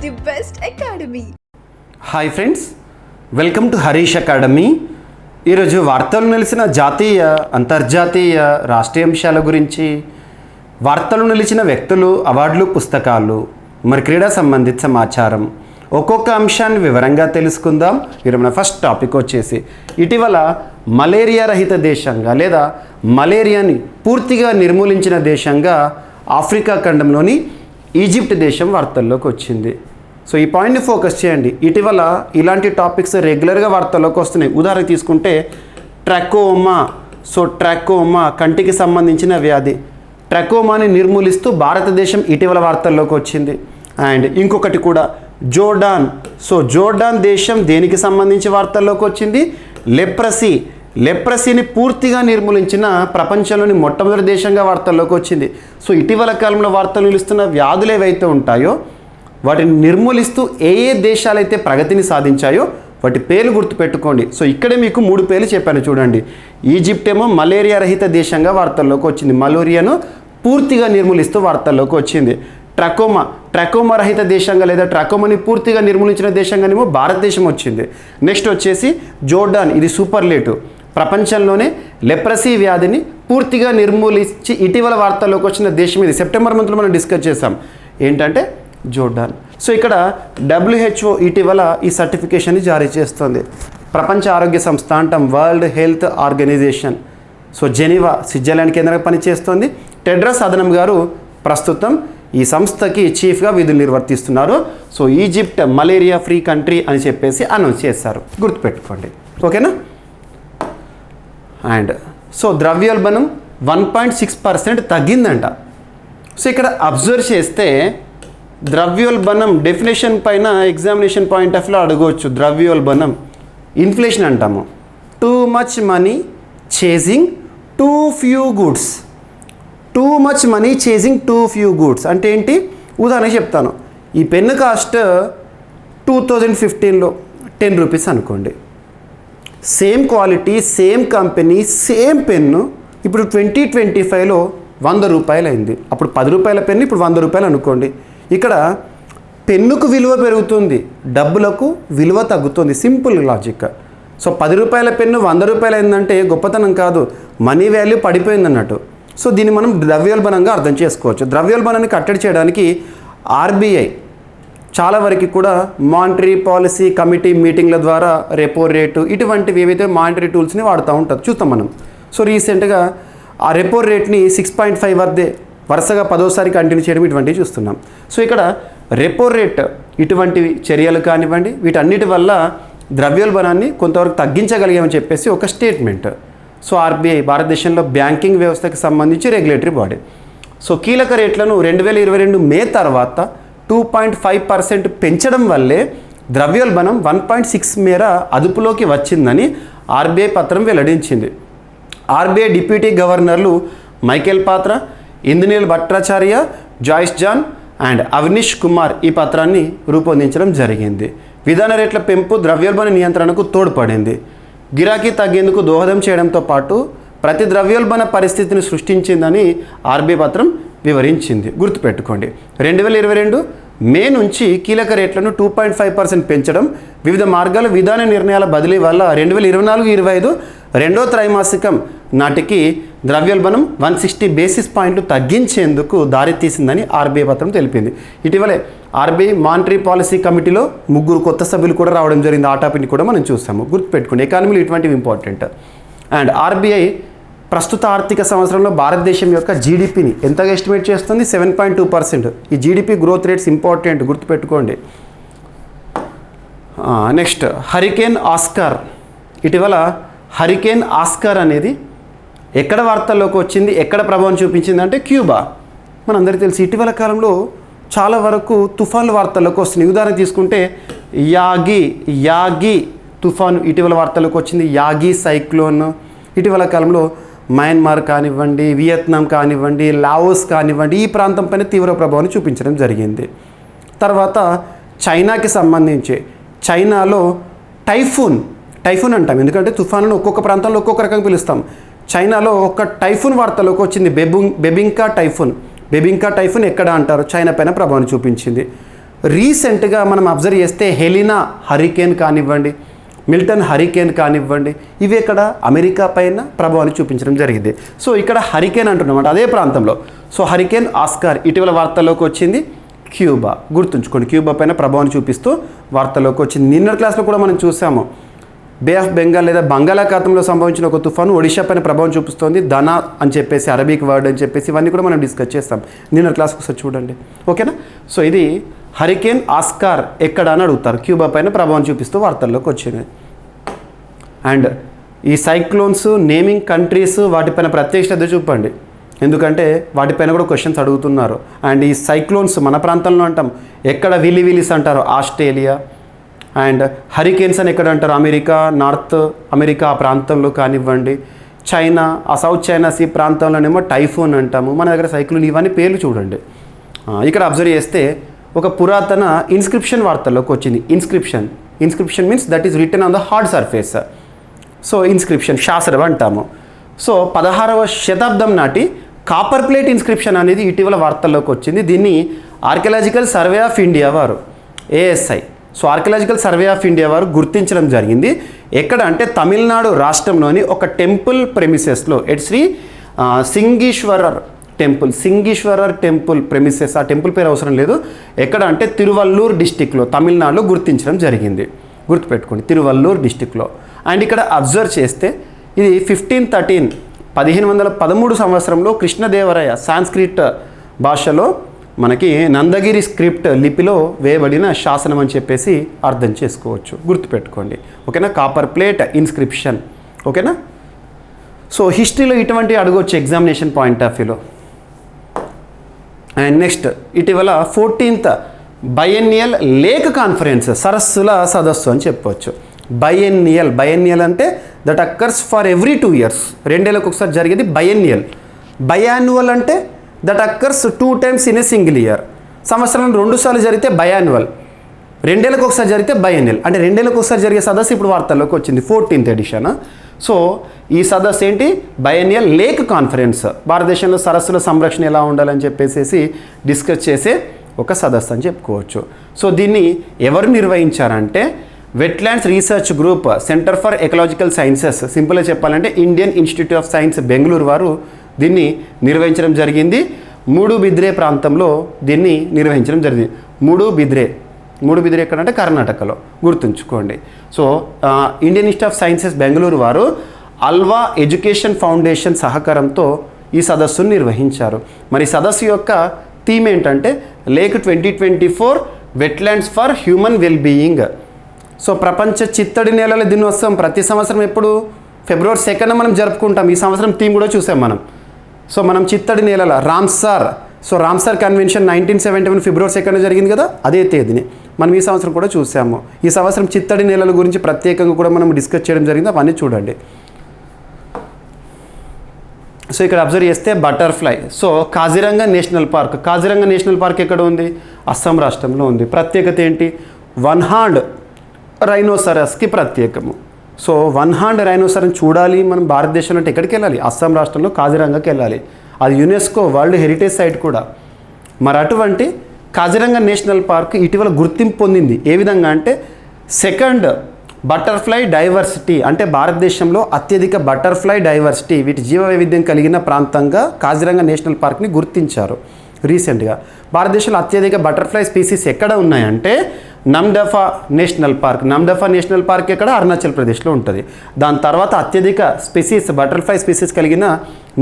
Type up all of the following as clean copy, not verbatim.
the best academy. Hi friends, welcome to Harish academy. ఈరోజు వార్తలు నిలిచిన జాతీయ అంతర్జాతీయ రాష్ట్రీయ అంశాల గురించి, వార్తలు నిలిచిన వ్యక్తులు, అవార్డులు, పుస్తకాలు, మరి క్రీడా సంబంధిత సమాచారం, ఒక్కొక్క అంశాన్ని వివరంగా తెలుసుకుందాం. ఈరోజు మన ఫస్ట్ టాపిక్ వచ్చేసి ఇటీవల మలేరియా రహిత దేశంగా లేదా మలేరియాని పూర్తిగా నిర్మూలించిన దేశంగా ఆఫ్రికా ఖండంలోని ఈజిప్ట్ దేశం వార్తల్లోకి వచ్చింది. సో ఈ పాయింట్ని ఫోకస్ చేయండి. ఇటీవల ఇలాంటి టాపిక్స్ రెగ్యులర్గా వార్తల్లోకి వస్తున్నాయి. ఉదాహరణ తీసుకుంటే ట్రాకోమా. సో ట్రాకోమా కంటికి సంబంధించిన వ్యాధి. ట్రాకోమాని నిర్మూలిస్తూ భారతదేశం ఇటీవల వార్తల్లోకి వచ్చింది. అండ్ ఇంకొకటి కూడా జోర్డాన్. సో జోర్డాన్ దేశం దేనికి సంబంధించి వార్తల్లోకి వచ్చింది? లెప్రసీని పూర్తిగా నిర్మూలించిన ప్రపంచంలోని మొట్టమొదటి దేశంగా వార్తల్లోకి వచ్చింది. సో ఇటీవల కాలంలో వార్తలు నిలుస్తున్న వ్యాధులు ఏవైతే ఉంటాయో వాటిని నిర్మూలిస్తూ ఏ దేశాలైతే ప్రగతిని సాధించాయో వాటి పేర్లు గుర్తుపెట్టుకోండి. సో ఇక్కడే మీకు 3 పేర్లు చెప్పాను చూడండి. ఈజిప్ట్ ఏమో మలేరియా రహిత దేశంగా వార్తల్లోకి వచ్చింది, మలేరియాను పూర్తిగా నిర్మూలిస్తూ వార్తల్లోకి వచ్చింది. ట్రాకోమా రహిత దేశంగా లేదా ట్రాకోమాని పూర్తిగా నిర్మూలించిన దేశంగానేమో భారతదేశం వచ్చింది. నెక్స్ట్ వచ్చేసి జోర్డాన్, ఇది సూపర్లేటివ్. ప్రపంచంలోనే లెప్రసీ వ్యాధిని పూర్తిగా నిర్మూలించి ఇటీవల వార్తల్లోకి వచ్చిన దేశం ఇది. సెప్టెంబర్ మంత్లో మనం డిస్కస్ చేసాం ఏంటంటే జోర్డాన్. సో ఇక్కడ WHO ఇటీవల ఈ సర్టిఫికేషన్ని జారీ చేస్తుంది. ప్రపంచ ఆరోగ్య సంస్థ అంటాం, World Health Organization. So Geneva, Switzerland కేంద్రంగా పనిచేస్తుంది. టెడ్రస్ అదనం గారు ప్రస్తుతం ఈ సంస్థకి చీఫ్గా విధులు నిర్వర్తిస్తున్నారు. So Egypt malaria free country అని చెప్పేసి అనౌన్స్ చేశారు, గుర్తుపెట్టుకోండి. ఓకేనా? అండ్ సో ద్రవ్యోల్బణం 1.6% తగ్గిందంట. సో ఇక్కడ అబ్జర్వ్ చేస్తే ద్రవ్యోల్బణం డెఫినేషన్ పైన ఎగ్జామినేషన్ పాయింట్ ఆఫ్ వ్యూలో అడగవచ్చు. ద్రవ్యోల్బణం ఇన్ఫ్లేషన్ అంటాము. Too much money chasing two few goods. Too much money chasing two few goods అంటే ఏంటి? ఉదాహరణ చెప్తాను. ఈ పెన్ను కాస్ట్ 2015లో 10 రూపీస్ అనుకోండి. Same quality, same company, same pen ఇప్పుడు 2025లో 100 రూపాయలు అయింది. అప్పుడు 10 రూపాయల పెన్ను ఇప్పుడు 100 రూపాయలు అనుకోండి. ఇక్కడ పెన్నుకు విలువ పెరుగుతుంది, డబ్బులకు విలువ తగ్గుతుంది. Simple logic. సో 10 రూపాయల పెన్ను 100 రూపాయలు అయిందంటే గొప్పతనం కాదు, మనీ వాల్యూ పడిపోయింది అన్నట్టు. సో దీన్ని మనం ద్రవ్యోల్బణంగా అర్థం చేసుకోవచ్చు. ద్రవ్యోల్బణాన్ని కట్టడి చేయడానికి RBI చాలా వరకు కూడా మానిటరీ పాలసీ కమిటీ మీటింగ్ల ద్వారా రెపో రేటు ఇటువంటివి ఏవైతే మానిటరీ టూల్స్ని వాడుతూ ఉంటారు చూస్తాం మనం. సో రీసెంట్గా ఆ రెపో రేట్ని 6.5 వద్దే వరుసగా 10వ కంటిన్యూ చేయడం ఇటువంటివి చూస్తున్నాం. సో ఇక్కడ రెపో రేట్ ఇటువంటివి చర్యలు కానివ్వండి, వీటన్నిటి వల్ల ద్రవ్యోల్బణాన్ని కొంతవరకు తగ్గించగలిగామని చెప్పేసి ఒక స్టేట్మెంట్. సో RBI భారతదేశంలో బ్యాంకింగ్ వ్యవస్థకి సంబంధించి రెగ్యులేటరీ బాడీ. సో కీలక రేట్లను 2022 మే తర్వాత 2.5% పెంచడం వల్లే ద్రవ్యోల్బణం 1.6 మేర అదుపులోకి వచ్చిందని RBI పత్రం వెల్లడించింది. RBI డిప్యూటీ గవర్నర్లు మైకేల్ పాత్ర, ఇంద్రనీల్ భట్టాచార్య, జాయిస్ జాన్ అండ్ అవనీష్ కుమార్ ఈ పత్రాన్ని రూపొందించడం జరిగింది. విధాన రేట్ల పెంపు ద్రవ్యోల్బణ నియంత్రణకు తోడ్పడింది. గిరాకీ తగ్గేందుకు దోహదం చేయడంతో పాటు ప్రతి ద్రవ్యోల్బణ పరిస్థితిని సృష్టించిందని RBI పత్రం వివరించింది, గుర్తుపెట్టుకోండి. 2022 మే నుంచి కీలక రేట్లను 2.5% పెంచడం, వివిధ మార్గాల విధాన నిర్ణయాల బదిలీ వల్ల 2024-25 రెండో త్రైమాసికం నాటికి ద్రవ్యోల్బణం 160 బేసిస్ పాయింట్లు తగ్గించేందుకు దారితీసిందని RBI పత్రం తెలిపింది. ఇటీవలే RBI మానిటరీ పాలసీ కమిటీలో 3 కొత్త సభ్యులు కూడా రావడం జరిగింది. ఆ టాపిక్ని కూడా మనం చూస్తాము, గుర్తుపెట్టుకోండి. ఎకానమీలో ఇటువంటివి ఇంపార్టెంట్. అండ్ RBI ప్రస్తుత ఆర్థిక సంవత్సరంలో భారతదేశం యొక్క జీడిపిని ఎంతగా ఎస్టిమేట్ చేస్తుంది? 7.2%. ఈ జీడిపి గ్రోత్ రేట్స్ ఇంపార్టెంట్, గుర్తుపెట్టుకోండి. Next hurricane Oscar. ఇటీవల హరికేన్ ఆస్కార్ అనేది ఎక్కడ వార్తల్లోకి వచ్చింది, ఎక్కడ ప్రభావం చూపించింది అంటే క్యూబా. మనందరికీ తెలిసి ఇటీవల కాలంలో చాలా వరకు తుఫాన్లు వార్తల్లోకి వస్తున్నాయి. ఉదాహరణ తీసుకుంటే యాగి తుఫాను ఇటీవల వార్తల్లోకి వచ్చింది. యాగి సైక్లోన్ ఇటీవల కాలంలో మయన్మార్ కానివ్వండి, వియత్నాం కానివ్వండి, లావోస్ కానివ్వండి, ఈ ప్రాంతం పైన తీవ్ర ప్రభావాన్ని చూపించడం జరిగింది. తర్వాత చైనాకి సంబంధించి చైనాలో టైఫూన్ అంటాం, ఎందుకంటే తుఫానును ఒక్కొక్క ప్రాంతంలో ఒక్కొక్క రకంగా పిలుస్తాం. చైనాలో ఒక టైఫూన్ వార్తలోకి వచ్చింది, బెబింకా టైఫూన్. ఎక్కడ అంటారు? చైనా పైన ప్రభావం చూపించింది. రీసెంట్గా మనం అబ్జర్వ్ చేస్తే హెలినా హరికేన్ కానివ్వండి, మిల్టన్ హరికేన్ కానివ్వండి, ఇవి ఇక్కడ అమెరికా పైన ప్రభావాన్ని చూపించడం జరిగింది. సో ఇక్కడ హరికేన్ అంటున్నమాట అదే ప్రాంతంలో. సో హరికేన్ ఆస్కార్ ఇటీవల వార్తల్లోకి వచ్చింది. క్యూబా గుర్తుంచుకోండి, క్యూబా పైన ప్రభావాన్ని చూపిస్తూ వార్తల్లోకి వచ్చింది. నిన్నటి క్లాస్లో కూడా మనం చూసాము, బే ఆఫ్ బెంగాల్ లేదా బంగాళాఖాతంలో సంభవించిన ఒక తుఫాను ఒడిషా పైన ప్రభావం చూపిస్తోంది. ధనా అని చెప్పేసి అరబిక్ వర్డ్ అని చెప్పేసి ఇవన్నీ కూడా మనం డిస్కస్ చేస్తాం. నిన్నటి క్లాస్కి ఒకసారి చూడండి, ఓకేనా. సో ఇది హరికేన్ ఆస్కార్ ఎక్కడ అని అడుగుతారు. క్యూబా పైన ప్రభావం చూపిస్తూ వార్తల్లోకి వచ్చింది. అండ్ ఈ సైక్లోన్స్ నేమింగ్ కంట్రీస్ వాటిపైన ప్రత్యేక శ్రద్ధ చూపండి, ఎందుకంటే వాటిపైన కూడా క్వశ్చన్స్ అడుగుతున్నారు. అండ్ ఈ సైక్లోన్స్ మన ప్రాంతంలో అంటాం, ఎక్కడ విలివిలిస్ అంటారు ఆస్ట్రేలియా. అండ్ హరికేన్స్ అని ఎక్కడ అంటారు అమెరికా, నార్త్ అమెరికా ఆ ప్రాంతంలో కానివ్వండి. చైనా, ఆ సౌత్ చైనా సీ ప్రాంతంలోనేమో టైఫోన్ అంటాము. మన దగ్గర సైక్లోన్, ఇవన్నీ పేర్లు చూడండి. ఇక్కడ అబ్జర్వ్ చేస్తే ఒక పురాతన ఇన్స్క్రిప్షన్ వార్తల్లోకి వచ్చింది. Inscription means that is return on the hard surface. So inscription శాస్త్రం అంటాము. సో 16వ శతాబ్దం నాటి కాపర్ ప్లేట్ ఇన్స్క్రిప్షన్ అనేది ఇటీవల వార్తల్లోకి వచ్చింది. దీన్ని ఆర్కియలాజికల్ సర్వే ఆఫ్ ఇండియా వారు, ASI, so archaeological survey of India వారు గుర్తించడం జరిగింది. ఎక్కడ అంటే తమిళనాడు రాష్ట్రంలోని ఒక టెంపుల్ ప్రెమిసెస్లో, శ్రీ సింగీశ్వరర్ టెంపుల్ ప్రెమిసెస్, ఆ టెంపుల్ పేరు అవసరం లేదు. ఎక్కడ అంటే తిరువల్లూర్ డిస్టిక్లో, తమిళనాడులో గుర్తించడం జరిగింది. గుర్తుపెట్టుకోండి, తిరువల్లూర్ డిస్టిక్లో. అండ్ ఇక్కడ అబ్జర్వ్ చేస్తే ఇది 1513 సంవత్సరంలో కృష్ణదేవరాయ సాంస్క్రిట్ భాషలో మనకి నందగిరి స్క్రిప్ట్ లిపిలో వేయబడిన శాసనం అని చెప్పేసి అర్థం చేసుకోవచ్చు. గుర్తుపెట్టుకోండి, ఓకేనా. కాపర్ ప్లేట్ ఇన్స్క్రిప్షన్, ఓకేనా. సో హిస్టరీలో ఇటువంటి అడగవచ్చు ఎగ్జామినేషన్ పాయింట్ ఆఫ్ వ్యూలో. అండ్ నెక్స్ట్ ఇటీవల 14th బైఎన్నియల్ లేక్ కాన్ఫరెన్స్, సరస్సుల సదస్సు అని చెప్పవచ్చు. బైఎన్నియల్ అంటే that occurs for every 2 years, 2 ఏళ్ళకు ఒకసారి జరిగేది బైఎన్నియల్. బయాన్యువల్ అంటే that occurs 2 times in a single year. సంవత్సరం 2 సార్లు జరిగితే బయాన్యువల్, 2 ఏళ్ళకు ఒకసారి జరిగితే బైఎన్నియల్. అంటే 2 ఏళ్ళకు ఒకసారి జరిగే సదస్సు ఇప్పుడు వార్తల్లోకి వచ్చింది, 14th edition. సో ఈ సదస్సు ఏంటి? బైఎన్నియల్ లేక్ కాన్ఫరెన్స్. భారతదేశంలో సరస్సుల సంరక్షణ ఎలా ఉండాలని చెప్పేసి డిస్కస్ చేసే ఒక సదస్సు అని చెప్పుకోవచ్చు. సో దీన్ని ఎవరు నిర్వహించారంటే wetlands research group, center for ecological sciences, సింపుల్గా చెప్పాలంటే Indian Institute of Science Bengaluru వారు దీన్ని నిర్వహించడం జరిగింది. మూడుబిద్రే ప్రాంతంలో దీన్ని నిర్వహించడం జరిగింది. మూడుబిద్రే ఎక్కడంటే కర్ణాటకలో, గుర్తుంచుకోండి. So Indian Institute of sciences Bengaluru వారు అల్వా ఎడ్యుకేషన్ ఫౌండేషన్ సహకారంతో ఈ సదస్సును నిర్వహించారు. మరి సదస్సు యొక్క థీమ్ ఏంటంటే lake 2024 wetlands for human wellbeing. So ప్రపంచ చిత్తడి నేలల దినోత్సవం ప్రతి సంవత్సరం ఎప్పుడు February 2nd మనం జరుపుకుంటాం. ఈ సంవత్సరం థీమ్ కూడా చూసాం మనం. సో మనం చిత్తడి నేలల Ramsar, so Ramsar convention 1971 February 2nd జరిగింది కదా, అదే తేదీని మనం ఈ సంవత్సరం కూడా చూసాము. ఈ సంవత్సరం చిత్తడి నేలల గురించి ప్రత్యేకంగా కూడా మనం డిస్కస్ చేయడం జరిగింది, అవన్నీ చూడండి. సో ఇక్కడ అబ్జర్వ్ చేస్తే butterfly. So Kaziranga national park ఎక్కడ ఉంది? అస్సాం రాష్ట్రంలో ఉంది. ప్రత్యేకత ఏంటి? 1 hand రైనోసరస్కి ప్రత్యేకము. సో 1 hand రైనోసరస్ చూడాలి మనం భారతదేశంలో అంటే ఎక్కడికి వెళ్ళాలి? అస్సాం రాష్ట్రంలో కాజిరంగాకి వెళ్ళాలి. అది యునెస్కో వరల్డ్ హెరిటేజ్ సైట్ కూడా. మరి అటువంటి కాజిరంగా నేషనల్ పార్క్ ఇటీవల గుర్తింపు పొందింది. ఏ విధంగా అంటే 2nd బటర్ఫ్లై డైవర్సిటీ, అంటే భారతదేశంలో అత్యధిక బటర్ఫ్లై డైవర్సిటీ, వీటి జీవ వైవిధ్యం కలిగిన ప్రాంతంగా కాజిరంగా నేషనల్ పార్క్ని గుర్తించారు రీసెంట్గా. భారతదేశంలో అత్యధిక బటర్ఫ్లై స్పీసీస్ ఎక్కడ ఉన్నాయంటే నమ్దఫా నేషనల్ పార్క్ ఎక్కడ? అరుణాచల్ ప్రదేశ్లో ఉంటుంది. దాని తర్వాత అత్యధిక స్పీసీస్ బటర్ఫ్లై స్పీసీస్ కలిగిన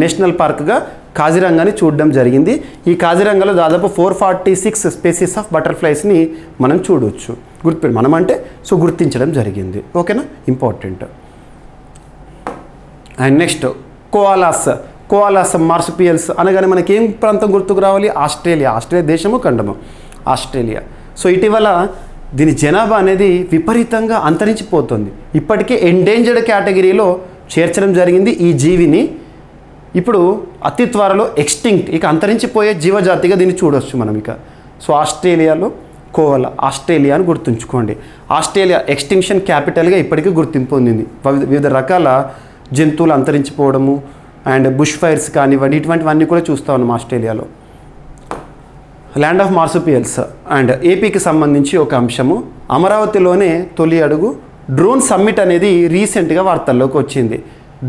నేషనల్ పార్క్గా కాజిరంగాని చూడడం జరిగింది. ఈ కాజిరంగాలో దాదాపు 446 స్పీసీస్ ఆఫ్ బటర్ఫ్లైస్ని మనం చూడవచ్చు. మనం అంటే సో గుర్తించడం జరిగింది, ఓకేనా, important. And next koalas marsupials అనగానే మనకి ఏం ప్రాంతం గుర్తుకు రావాలి? ఆస్ట్రేలియా దేశము ఖండము ఆస్ట్రేలియా. సో ఇటీవల దీని జనాభా అనేది విపరీతంగా అంతరించిపోతుంది. ఇప్పటికే ఎండేంజర్డ్ కేటగిరీలో చేర్చడం జరిగింది ఈ జీవిని. ఇప్పుడు అతి త్వరలో ఎక్స్టింక్ట్, ఇక అంతరించిపోయే జీవజాతిగా దీన్ని చూడవచ్చు మనం ఇక. సో ఆస్ట్రేలియాలో ఆస్ట్రేలియా అని గుర్తుంచుకోండి. ఆస్ట్రేలియా ఎక్స్టింక్షన్ క్యాపిటల్గా ఇప్పటికీ గుర్తింపు పొందింది. వివిధ రకాల జంతువులు అంతరించిపోవడము అండ్ బుష్ ఫైర్స్ కానివ్వండి, ఇటువంటివన్నీ కూడా చూస్తూ ఉన్నాం ఆస్ట్రేలియాలో. ల్యాండ్ ఆఫ్ మార్సుపియల్స్ అండ్ ఏపీకి సంబంధించి ఒక అంశము. అమరావతిలోనే తొలి అడుగు డ్రోన్ సమ్మిట్ అనేది రీసెంట్గా వార్తల్లోకి వచ్చింది.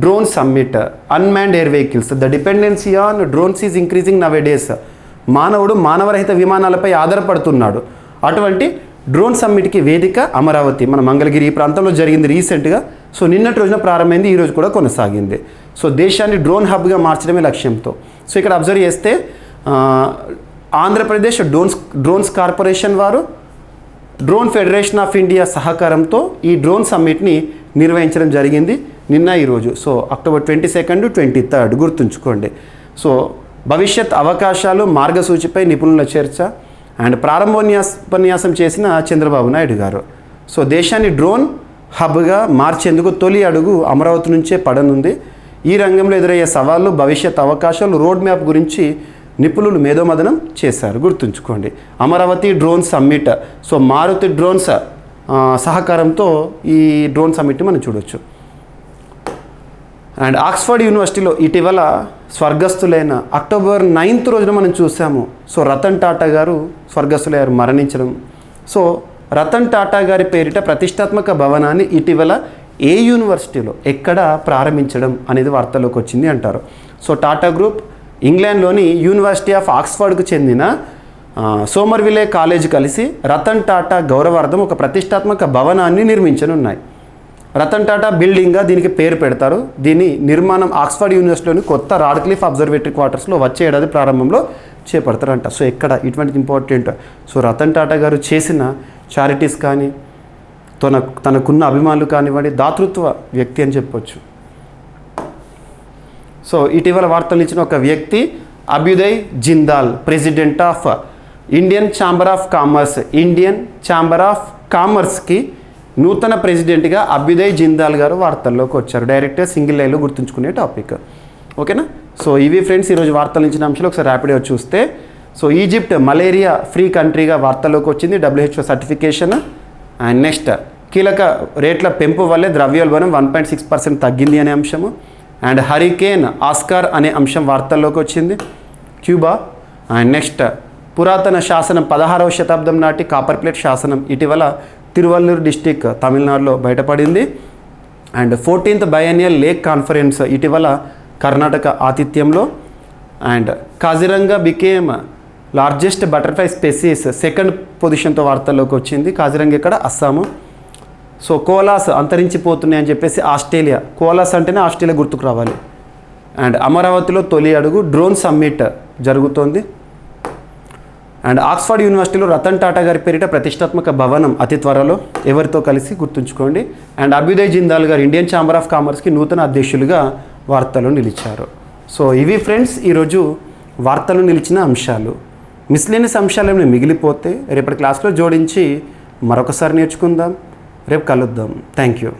Drone summit, unmanned air vehicles, the dependency on drones is increasing now days. మానవుడు మానవరహిత విమానాలపై ఆధారపడుతున్నాడు. అటువంటి డ్రోన్ సమ్మిట్కి వేదిక అమరావతి, మన మంగళగిరి ప్రాంతంలో జరిగింది రీసెంట్గా. సో నిన్నటి రోజున ప్రారంభమైంది, ఈరోజు కూడా కొనసాగింది. సో దేశాన్ని డ్రోన్ హబ్గా మార్చడమే లక్ష్యంతో. సో ఇక్కడ అబ్జర్వ్ చేస్తే ఆంధ్రప్రదేశ్ డ్రోన్స్ కార్పొరేషన్ వారు డ్రోన్ ఫెడరేషన్ ఆఫ్ ఇండియా సహకారంతో ఈ డ్రోన్ సమ్మిట్ని నిర్వహించడం జరిగింది నిన్న ఈరోజు. సో అక్టోబర్ 22, 23 గుర్తుంచుకోండి. సో భవిష్యత్ అవకాశాలు మార్గసూచిపై నిపుణుల చర్చ అండ్ ప్రారంభోపన్యాసం చేసిన చంద్రబాబు నాయుడు గారు. సో దేశాన్ని డ్రోన్ హబ్గా మార్చేందుకు తొలి అడుగు అమరావతి నుంచే పడనుంది. ఈ రంగంలో ఎదురయ్యే సవాళ్ళు, భవిష్యత్ అవకాశాలు, రోడ్ మ్యాప్ గురించి నిపుణులు మేధోమథనం చేశారు. గుర్తుంచుకోండి, Amaravati drone summit. So Maruti drones సహకారంతో ఈ డ్రోన్ సమ్మిట్ని మనం చూడొచ్చు. అండ్ ఆక్స్ఫర్డ్ యూనివర్సిటీలో ఇటీవల స్వర్గస్థులైన అక్టోబర్ 9 రోజున మనం చూసాము. సో రతన్ టాటా గారు స్వర్గస్థులయ్యారు, మరణించడం. సో రతన్ టాటా గారి పేరిట ప్రతిష్టాత్మక భవనాన్ని ఇటీవల ఏ యూనివర్సిటీలో ఎక్కడ ప్రారంభించడం అనేది వార్తల్లోకి వచ్చింది అంటారు. సో టాటా గ్రూప్ ఇంగ్లాండ్లోని యూనివర్సిటీ ఆఫ్ ఆక్స్ఫర్డ్కు చెందిన సోమర్విలే కాలేజ్ కలిసి రతన్ టాటా గౌరవార్థం ఒక ప్రతిష్టాత్మక భవనాన్ని నిర్మించనున్నాయి. రతన్ టాటా బిల్డింగ్గా దీనికి పేరు పెడతారు. దీని నిర్మాణం ఆక్స్ఫర్డ్ యూనివర్సిటీలోని కొత్త రాడ్క్లిఫ్ అబ్జర్వేటరీ క్వార్టర్స్లో వచ్చే ఏడాది ప్రారంభంలో చేపడతారంట. సో ఎక్కడ ఇటువంటి ఇంపార్టెంట్. సో రతన్ టాటా గారు చేసిన చారిటీస్ కానీ తనకున్న అభిమానులు కానివ్వండి, దాతృత్వ వ్యక్తి అని చెప్పొచ్చు. సో ఇటీవల వార్తలు ఇచ్చిన ఒక వ్యక్తి Abhyuday Jindal, president of Indian chamber of కామర్స్కి నూతన ప్రెసిడెంట్గా అభ్యుదయ్ జిందాల్ గారు వార్తల్లోకి వచ్చారు. డైరెక్ట్గా సింగిల్ లైన్లో గుర్తుంచుకునే టాపిక్. ఓకేనా. సో ఇవి ఫ్రెండ్స్ ఈరోజు వార్తలు ఇచ్చిన అంశాలు. ఒకసారి ర్యాపిడ్గా చూస్తే, సో ఈజిప్ట్ మలేరియా ఫ్రీ కంట్రీగా వార్తల్లోకి వచ్చింది, WHO సర్టిఫికేషన్. అండ్ నెక్స్ట్ కీలక రేట్ల పెంపు వల్లే ద్రవ్యోల్బణం 1.6% తగ్గింది అనే అంశము. అండ్ హరికేన్ ఆస్కార్ అనే అంశం వార్తల్లోకి వచ్చింది. క్యూబా. అండ్ నెక్స్ట్ పురాతన శాసనం 16వ శతాబ్దం నాటి కాపర్ ప్లేట్ శాసనం ఇటీవల తిరువల్లూరు డిస్టిక్ తమిళనాడులో బయటపడింది. అండ్ 14th బయానియల్ లేక్ కాన్ఫరెన్స్ ఇటీవల కర్ణాటక ఆతిథ్యంలో. And Kaziranga became largest butterfly species, second పొజిషన్తో వార్తల్లోకి వచ్చింది. కాజిరంగా ఇక్కడ అస్సాము. సో కోలాస్ అంతరించిపోతున్నాయి అని చెప్పేసి ఆస్ట్రేలియా, కోలాస్ అంటేనే ఆస్ట్రేలియా గుర్తుకు రావాలి. అండ్ అమరావతిలో తొలి అడుగు డ్రోన్ సమ్మిట్ జరుగుతోంది. అండ్ ఆక్స్ఫర్డ్ యూనివర్సిటీలో రతన్ టాటా గారి పేరిట ప్రతిష్టాత్మక భవనం అతి త్వరలో, ఎవరితో కలిసి గుర్తుంచుకోండి. అండ్ అభ్యుదయ్ జిందాల్ గారు ఇండియన్ ఛాంబర్ ఆఫ్ కామర్స్కి నూతన అధ్యక్షులుగా వార్తలు నిలిచారు. సో ఇవి ఫ్రెండ్స్ ఈరోజు వార్తలు నిలిచిన అంశాలు. మిస్లేనియస్ అంశాలు ఏమైనా మిగిలిపోతే రేపటి క్లాస్లో జోడించి మరొకసారి నేర్చుకుందాం. రేపు కలుద్దాం. Thank you.